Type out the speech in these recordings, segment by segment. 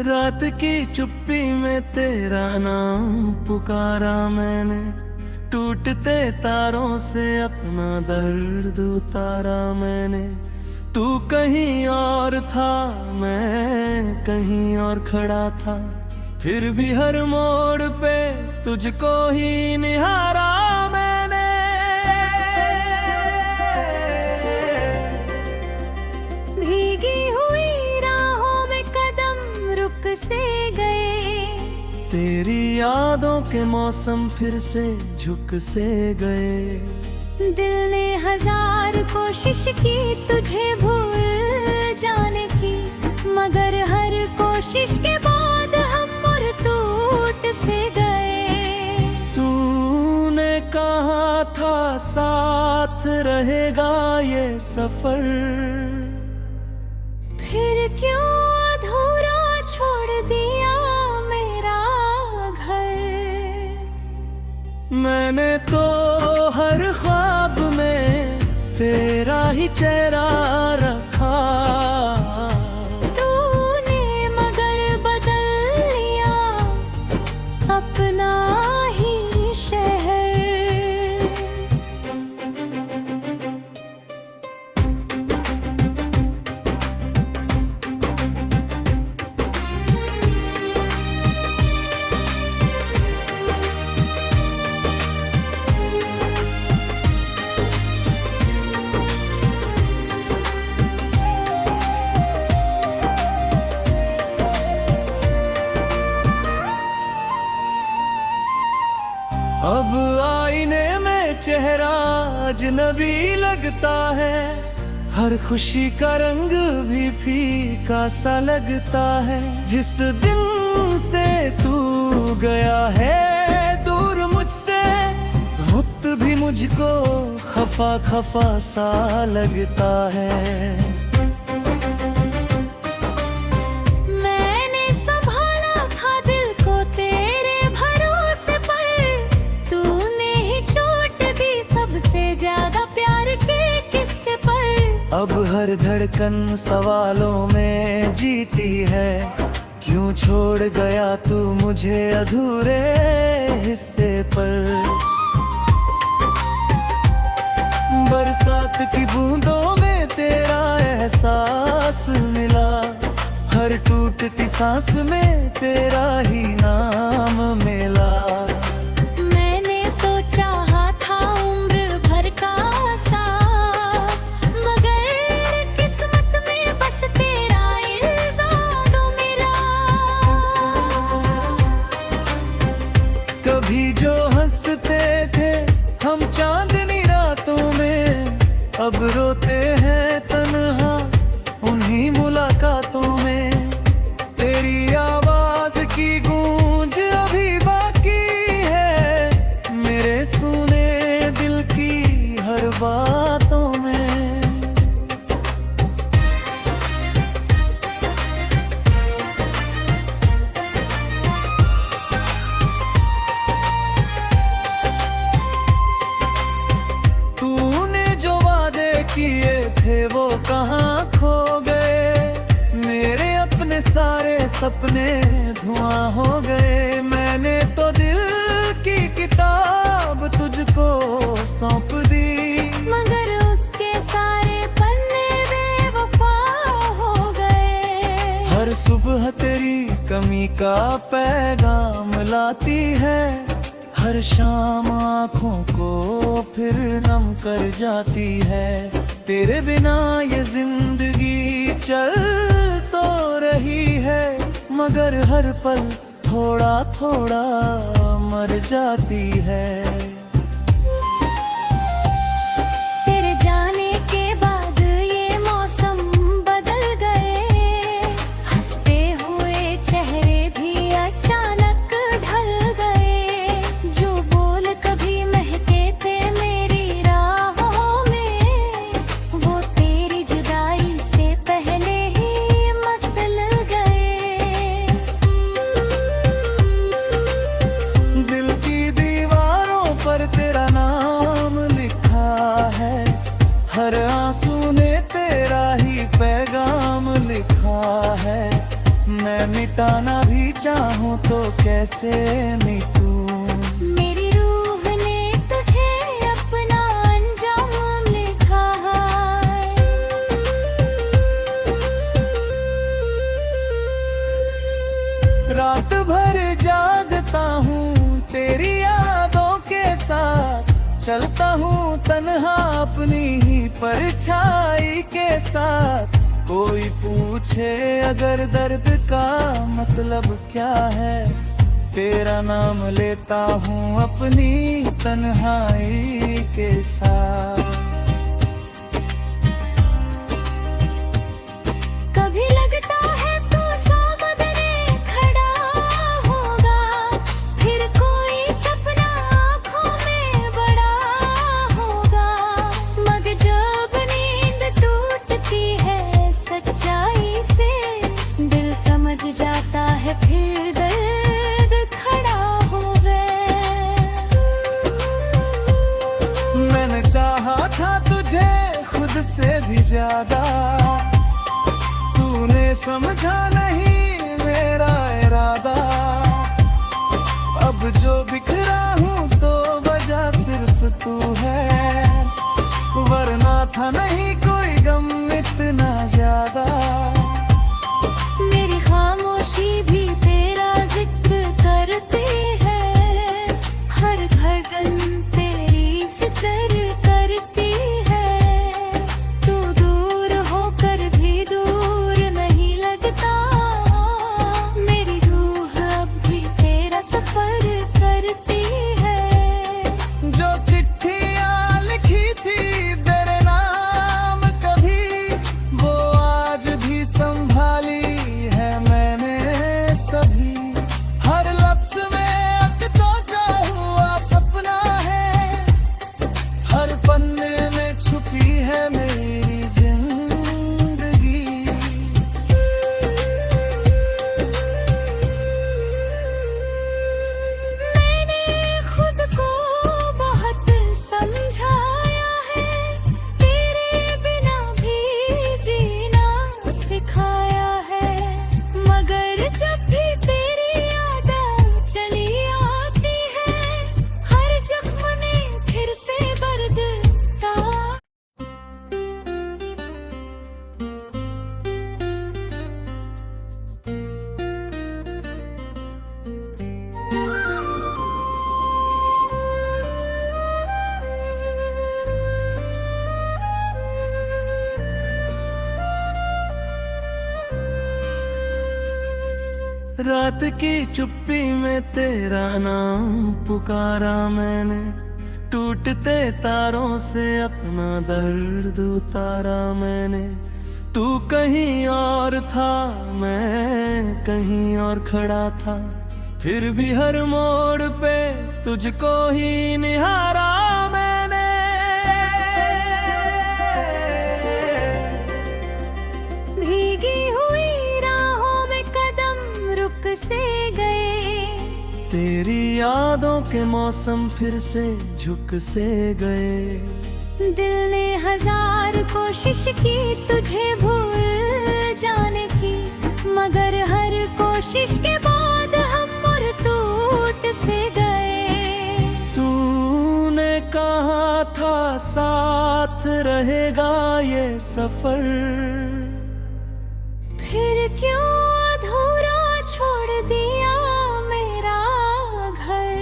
रात की चुप्पी में तेरा नाम पुकारा मैंने, टूटते तारों से अपना दर्द उतारा मैंने। तू कहीं और था, मैं कहीं और खड़ा था, फिर भी हर मोड़ पे तुझको ही निहारा मैंने। भीगी हुई राहों में कदम रुक से गए, तेरी यादों के मौसम फिर से झुक से गए। दिल ने हजार कोशिश की तुझे भूल जाने की, मगर हर कोशिश के बाद हम और टूट से गए। तूने कहा था साथ रहेगा ये सफर, फिर क्यों अधूरा छोड़ दिया मेरा घर। मैंने तो हर ख्वाब में तेरा ही चेहरा रखा, तूने मगर बदल लिया अपना ही शहर। अब आईने में चेहरा अजनबी लगता है, हर खुशी का रंग भी फीका सा लगता है। जिस दिन से तू गया है दूर मुझसे, वक्त भी मुझको खफा खफा सा लगता है। अब हर धड़कन सवालों में जीती है, क्यों छोड़ गया तू मुझे अधूरे हिस्से पर। बरसात की बूंदों में तेरा एहसास मिला, हर टूटती सांस में तेरा ही नाम मिला। कभी जो हंसते थे हम चांदनी रातों में, अब रोते हैं तन्हा उन्हीं मुलाकातों में। तेरी आवाज की गूंज अभी बाकी है मेरे सुने दिल की हर बातों में। किए थे वो कहाँ खो गए, मेरे अपने सारे सपने धुआं हो गए। मैंने तो दिल की किताब तुझको सौंप दी, मगर उसके सारे पन्ने बेवफा हो गए। हर सुबह तेरी कमी का पैगाम लाती है, हर शाम आँखों को फिर नम कर जाती है। तेरे बिना ये जिंदगी चल तो रही है, मगर हर पल थोड़ा थोड़ा मर जाती है। तेरे जाने के बाद ये मौसम बदल गए, हंसते हुए चेहरे भी अचानक ढल गए। जो बोल कभी महके थे मेरी राहों में, वो तेरी जुदाई से पहले ही मसल गए। दिल की दीवारों पर तेरा नाम लिखा है, हर आंसू ने तेरा ही पैगाम लिखा है। मैं मैं मिटाना भी चाहूं तो कैसे मिटूं। मेरी रूह ने तुझे अपना अंजाम लिखा है। रात भर जागता हूँ तेरी यादों के साथ, चलता हूँ तन्हा अपनी ही परछाई के साथ। कोई पूछे अगर दर्द का मतलब क्या है, तेरा नाम लेता हूँ अपनी तन्हाई के साथ। कभी लगता है तू सौ बदले खड़ा होगा, फिर कोई सपना आँखों में बड़ा होगा। मगर जब नींद टूटती है सच्चाई से, दिल समझ जाता है फिर दर्द खड़ा हो गए। मैंने चाहा था तुझे खुद से भी ज्यादा, तूने समझा नहीं मेरा इरादा। अब जो बिखरा हूँ तो वजह सिर्फ तू है, वरना था नहीं कोई गम इतना ज्यादा। मेरी खामोशी भी तेरा जिक्र करती है, हर धड़कन तेरी फिक्र करती है। तू दूर होकर भी दूर नहीं लगता, मेरी रूह अब भी तेरा सफर करती है। जो चिट्ठियाँ लिखी थी तेरे नाम कभी, वो आज भी संभाली है मैंने सभी। हर लफ्ज में अटका का हुआ सपना है, हर पन्ने में छुपी है मेरी जिंदगी। मैंने खुद को बहुत समझाया है, तेरे बिना भी जीना सिखाया है। मगर जब भी तेरी याद चली आती है, हर जख्म ने फिर से बरदता। रात की चुप्पी में तेरा नाम पुकारा मैंने, टूटते तारों से अपना दर्द उतारा मैंने। तू कहीं और था मैं कहीं और खड़ा था, फिर भी हर मोड़ पे तुझको ही निहारा मैंने। भीगी हुई राहों में कदम रुक से गए, तेरी यादों के मौसम फिर से झुक से गए। दिल ने हजार कोशिश की तुझे भूल जाने की, मगर हर कोशिश के बाद हम और टूट से गए। तूने कहा था साथ रहेगा ये सफर, फिर क्यों अधूरा छोड़ दिया मेरा घर।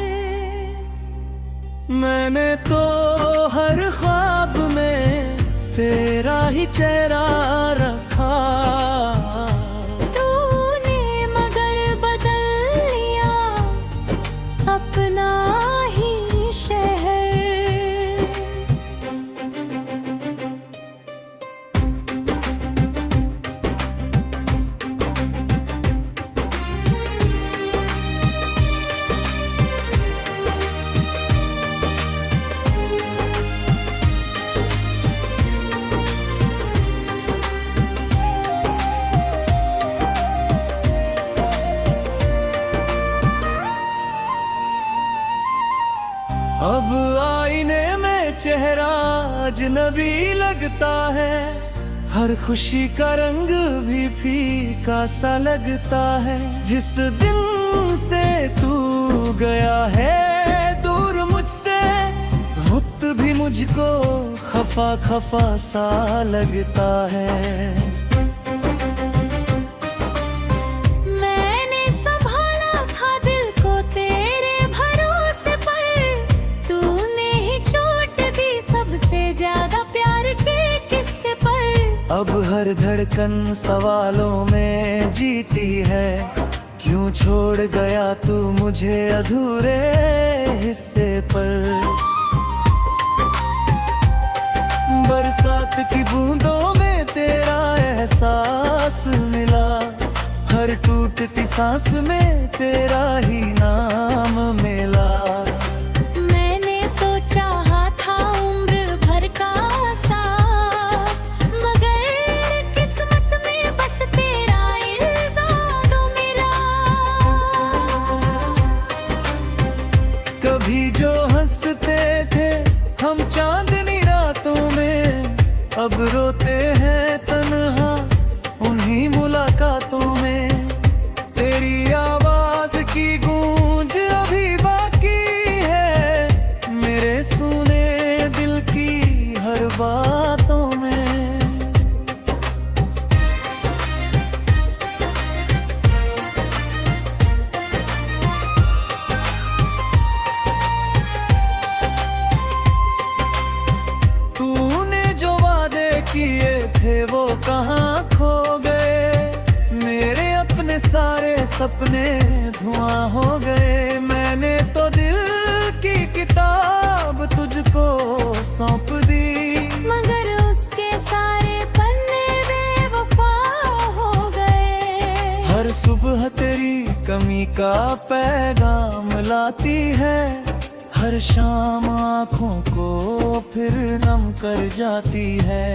मैंने तो हर ख्वाब में तेरा ही चेहरा रखा, तूने मगर बदल लिया अपना ही शहर। अब आईने में चेहरा अजनबी लगता है, हर खुशी का रंग भी फीका सा लगता है। जिस दिन से तू गया है दूर मुझसे, वक्त भी मुझको खफा खफा सा लगता है। मैंने संभाला था दिल को तेरे भरोसे पर, तूने ही चोट दी सबसे ज्यादा प्यार के किस्से पर। अब हर धड़कन सवालों में जीती है, क्यों छोड़ गया तू मुझे अधूरे हिस्से पर। बरसात की बूंदों में तेरा एहसास मिला, हर टूटती सांस में तेरा ही नाम मिला। मैंने तो चाहा था उम्र भर का साथ, मगर किस्मत में बस तेरा इल्जाम मिला। कभी जो हंसते थे हम चांदनी रातों में, अब रोते हैं तन्हा उन्हीं मुलाकातों में। तेरी आवाज की गूंज अभी बाकी है मेरे सुने दिल की हर बातों में। किए थे वो कहाँ खो गए, मेरे अपने सारे सपने धुआं हो गए। मैंने तो दिल की किताब तुझको सौंप दी, मगर उसके सारे पन्ने बेवफा हो गए। हर सुबह तेरी कमी का पैगाम लाती है, हर शाम आँखों को फिर नम कर जाती है।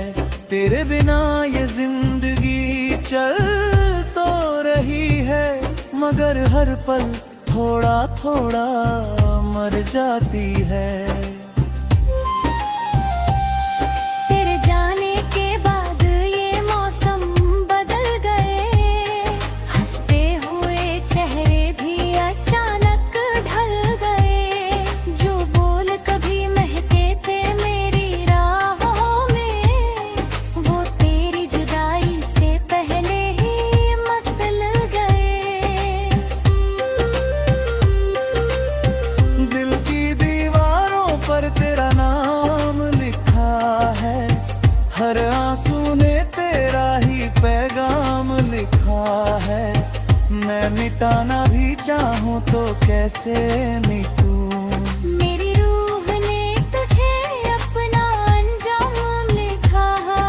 तेरे बिना ये जिंदगी चल तो रही है, मगर हर पल थोड़ा थोड़ा मर जाती है। तेरे जाने के बाद ये मौसम बदल गए, हंसते हुए चेहरे भी अचानक ढल गए। जो बोल कभी महके थे मेरी राहों में, वो तेरी जुदाई से पहले ही मसल गए। दिल की दीवारों पर तेरा नाम लिखा है, हर आंसू ने तेरा ही पैगाम लिखा है। मैं मिटाना भी चाहूँ तो कैसे मिटूं, मेरी रूह ने तुझे अपना अंजाम लिखा है।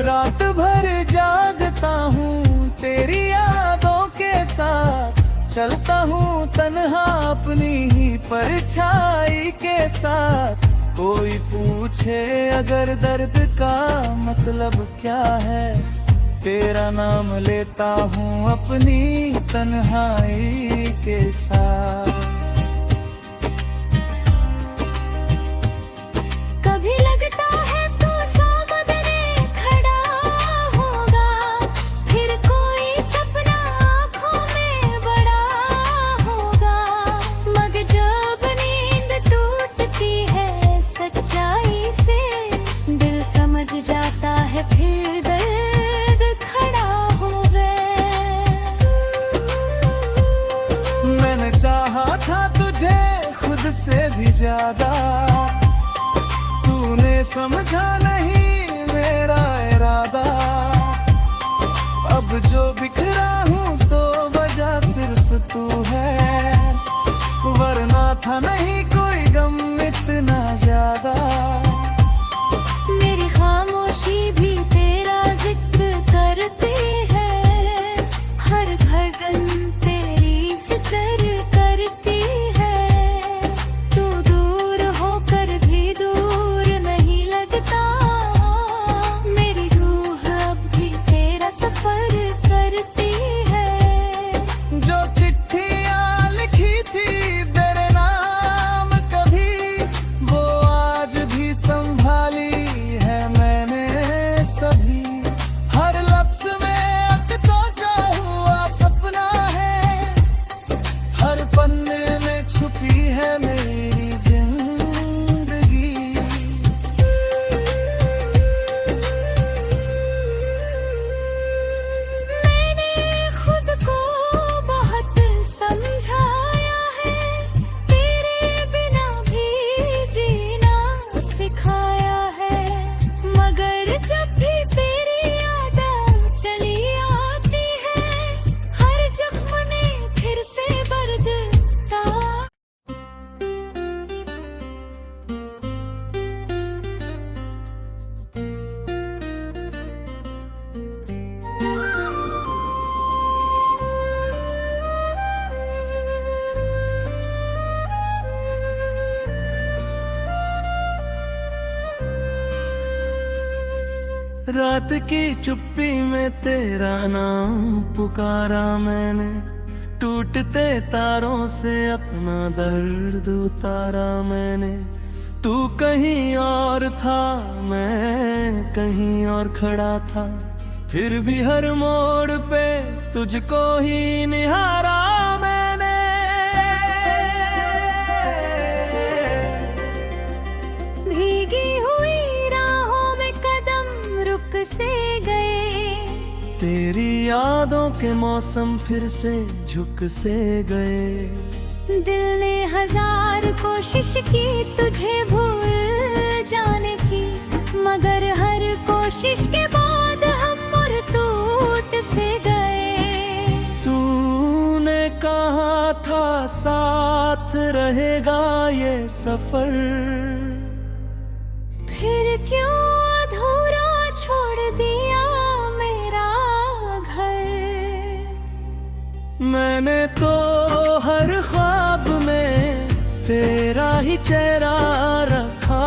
रात भर जागता हूँ तेरी यादों के साथ, चलता हूँ तन्हा अपनी ही परछाई के साथ। कोई पूछे अगर दर्द का मतलब क्या है, तेरा नाम लेता हूँ अपनी तन्हाई के साथ। कभी लगता है तू सौ बदले खड़ा होगा, फिर कोई सपना आँखों में बड़ा होगा। मगर जब नींद टूटती है सच्चाई से, दिल समझ जाता है फिर दर्द खड़ा हो गए। मैंने चाहा था तुझे खुद से भी ज्यादा, तूने समझा नहीं मेरा इरादा। अब जो बिखरा हूँ तो वजह सिर्फ तू है, वरना था नहीं कोई गम इतना ज्यादा। मेरी खामोशी भी तेरा जिक्र करती है, हर धड़कन तेरी फिक्र करती है। तू दूर होकर भी दूर नहीं लगता, मेरी रूह अब भी तेरा सफर करती है। जो चिट्ठियाँ लिखी थी तेरे नाम चुप्पी है मेरी जिंदगी। मैंने खुद को बहुत समझाया है, तेरे बिना भी जीना सिखाया है, मगर जब भी तेरी याद चली आती है, हर जख्म ने फिर से बरदता। रात की चुप्पी में तेरा नाम पुकारा मैंने, टूटते तारों से अपना दर्द उतारा मैंने। तू कहीं और था, मैं कहीं और खड़ा था, फिर भी हर मोड़ पे तुझको ही निहारा मैंने। भीगी हुई राहों में कदम रुक से गए, तेरी यादों के मौसम फिर से झुक से गए। दिल ने हजार कोशिश की तुझे भूल जाने की, मगर हर कोशिश के बाद हम और टूट से गए। तूने कहा था साथ रहेगा ये सफर, फिर क्यों अधूरा छोड़ दिया मेरा घर। मैंने तो हर ख्वाब में तेरा ही चेहरा रखा,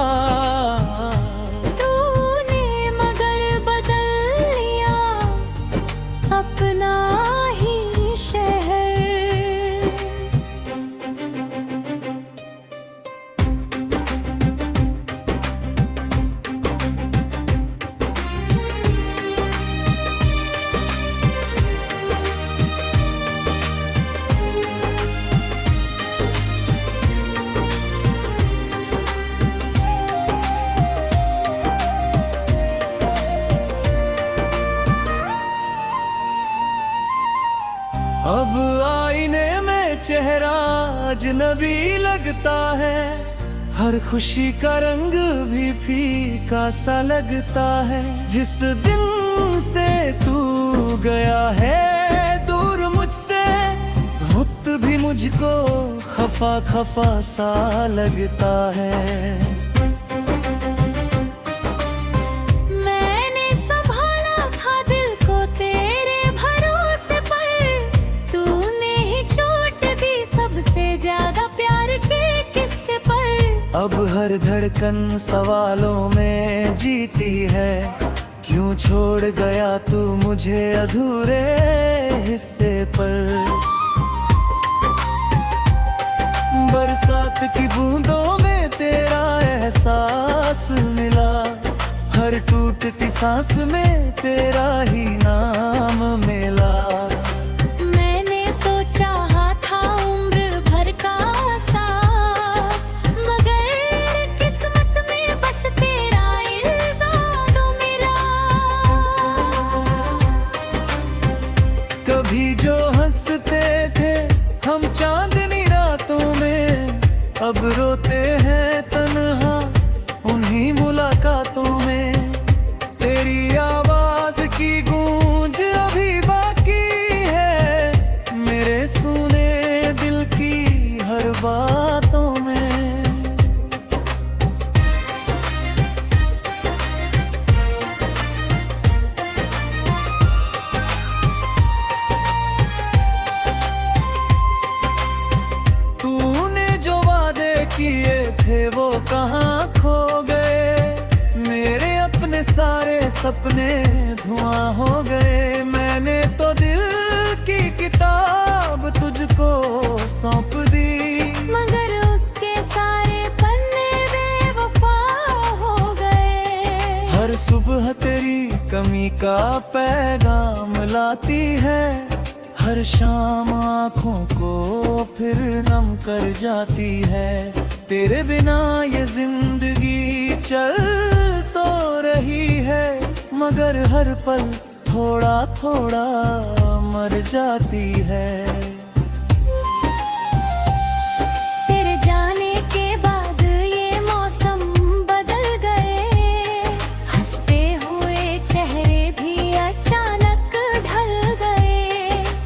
तूने मगर बदल लिया अपना ही शहर। अब आईने में चेहरा अजनबी लगता है, हर खुशी का रंग भी फीका सा लगता है। जिस दिन से तू गया है दूर मुझसे, वक्त भी मुझको खफा खफा सा लगता है। अब हर धड़कन सवालों में जीती है, क्यों छोड़ गया तू मुझे अधूरे हिस्से पर। बरसात की बूंदों में तेरा एहसास मिला, हर टूटती सांस में तेरा ही नाम मिला। कभी जो हंसते थे हम चांदनी रातों में, अब रोते हैं तन्हा उन्हीं मुलाकातों में। तेरी आवाज की गूंज अभी बाकी है मेरे सुने दिल की हर बातों में। किए थे वो कहाँ खो गए, मेरे अपने सारे सपने धुआं हो गए। मैंने तो दिल की किताब तुझको सौंप दी, मगर उसके सारे पन्ने बेवफा हो गए। हर सुबह तेरी कमी का पैगाम लाती है, हर शाम आँखों को फिर नम कर जाती है। तेरे बिना ये जिंदगी चल तो रही है, मगर हर पल थोड़ा थोड़ा मर जाती है। तेरे जाने के बाद ये मौसम बदल गए, हंसते हुए चेहरे भी अचानक ढल गए।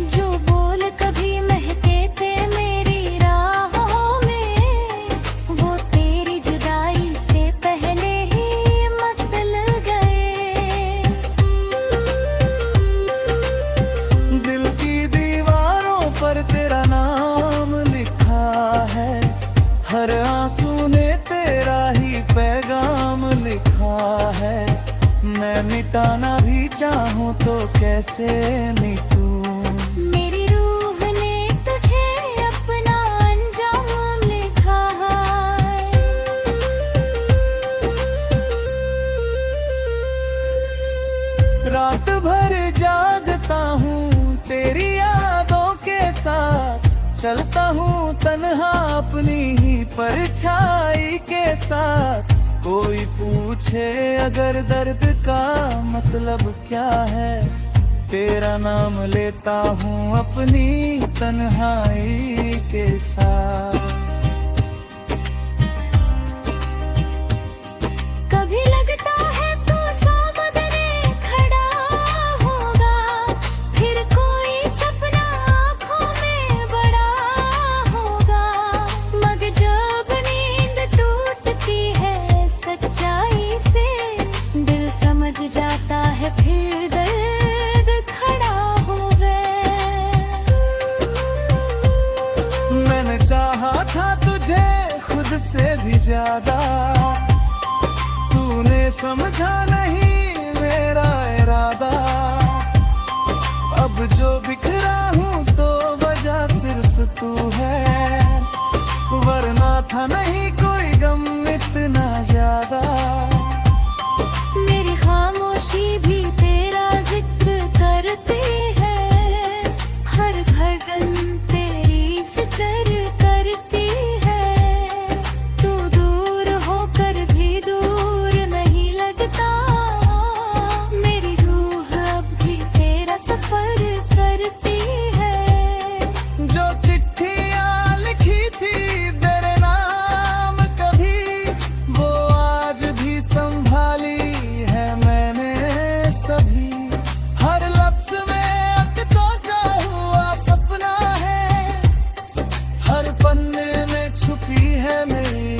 जो बोल कभी महके थे मेरी राहों में, वो तेरी जुदाई से पहले ही मसल गए। दिल की दीवारों पर तेरा नाम लिखा है, हर आंसू ने तेरा ही पैगाम लिखा है। मैं मिटाना भी चाहूँ तो कैसे मिटूं। मेरी रूह ने तुझे अपना अंजाम लिखा है। रात भर जागता हूँ तेरी यादों के साथ, चलता हूँ तन्हा अपनी ही परछाई के साथ। कोई पूछे अगर दर्द का मतलब क्या है, तेरा नाम लेता हूँ अपनी तन्हाई के साथ। कभी लगता है तो सौ बदले खड़ा होगा, फिर कोई सपना आँखों में बड़ा होगा। मगर जब नींद टूटती है सच्चाई से, दिल समझ जाता है फिर दर्द खड़ा हो गए। मैंने चाहा था तुझे खुद से भी ज्यादा, तूने समझा नहीं मेरा इरादा। अब जो बिखरा हूँ तो वजह सिर्फ तू है, वरना था नहीं कोई गम इतना ज्यादा। मेरी खामोशी भी तेरा जिक्र करती है, हर घड़न तेरी फिक्र करती है। तू दूर होकर भी दूर नहीं लगता, मेरी रूह अब भी तेरा सफर करती है। जो चिट्ठियाँ लिखी थी तेरे नाम कभी, वो आज भी संभाली है मैंने सभी। हर लफ्ज में अटका का हुआ सपना है, हर पन्ने में छुपी है मेरी